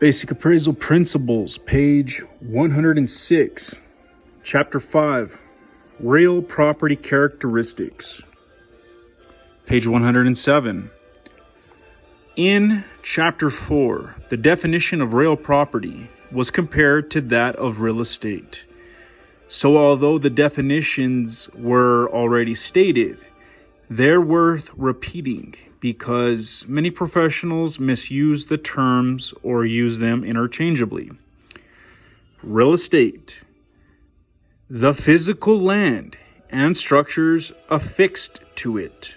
Basic Appraisal Principles, page 106, Chapter 5, Real Property Characteristics, page 107. In Chapter 4, the definition of real property was compared to that of real estate. So although the definitions were already stated, they're worth repeating because many professionals misuse the terms or use them interchangeably. Real estate: the physical land and structures affixed to it.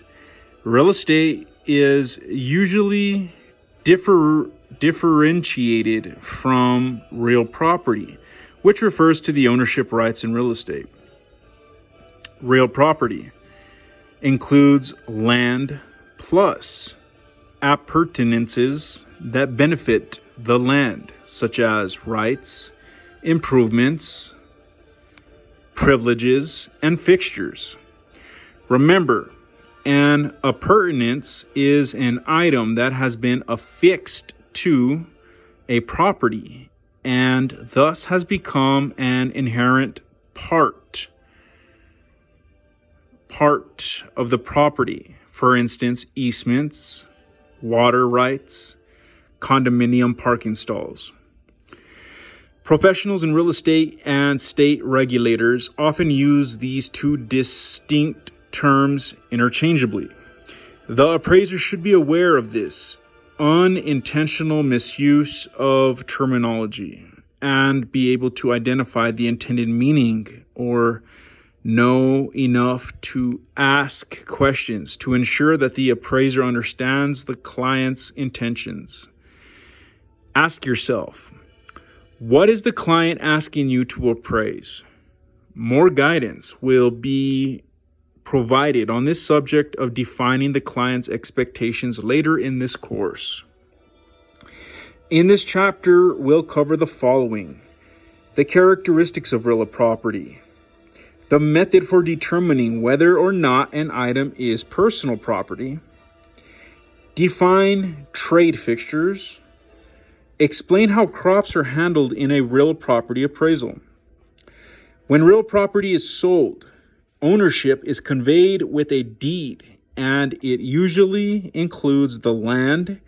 Real estate is usually differentiated from real property, which refers to the ownership rights in real estate. Real property includes land plus appurtenances that benefit the land, such as rights, improvements, privileges, and fixtures. Remember, an appurtenance is an item that has been affixed to a property and thus has become an inherent part of the property. For instance, easements, water rights, condominium parking stalls. Professionals in real estate and state regulators often use these two distinct terms interchangeably. The appraiser should be aware of this unintentional misuse of terminology and be able to identify the intended meaning or know enough to ask questions to ensure that the appraiser understands the client's intentions. Ask yourself, what is the client asking you to appraise? More guidance will be provided on this subject of defining the client's expectations later in this course. In this chapter, we'll cover the following: the characteristics of real property, the method for determining whether or not an item is personal property, define trade fixtures, explain how crops are handled in a real property appraisal. When real property is sold, ownership is conveyed with a deed, and it usually includes the land,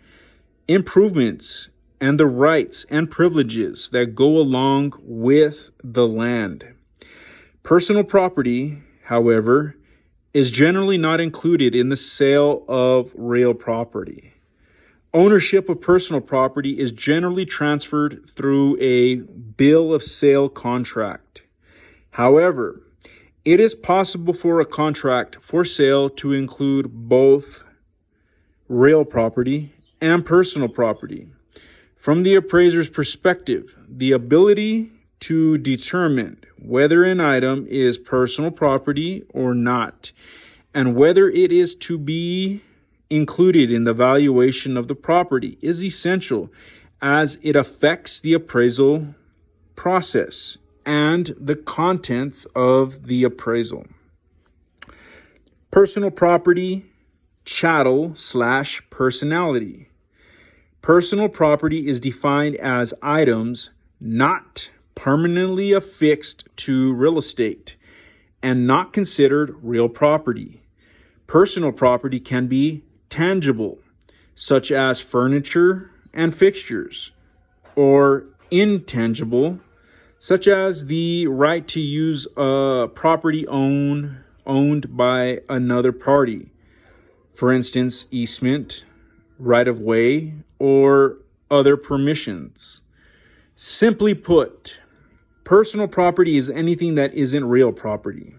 improvements, and the rights and privileges that go along with the land. Personal property, however, is generally not included in the sale of real property. Ownership of personal property is generally transferred through a bill of sale contract. However, it is possible for a contract for sale to include both real property and personal property. From the appraiser's perspective, the ability to determine whether an item is personal property or not, and whether it is to be included in the valuation of the property, is essential as it affects the appraisal process and the contents of the appraisal. Personal property, chattel/personality. Personal property is defined as items not permanently affixed to real estate and not considered real property. Personal property can be tangible, such as furniture and fixtures, or intangible, such as the right to use a property owned by another party. For instance, easement, right of way, or other permissions. Simply put, personal property is anything that isn't real property.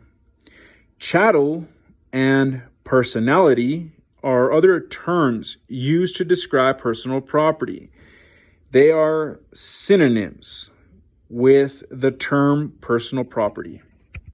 Chattel and personality are other terms used to describe personal property. They are synonyms with the term personal property.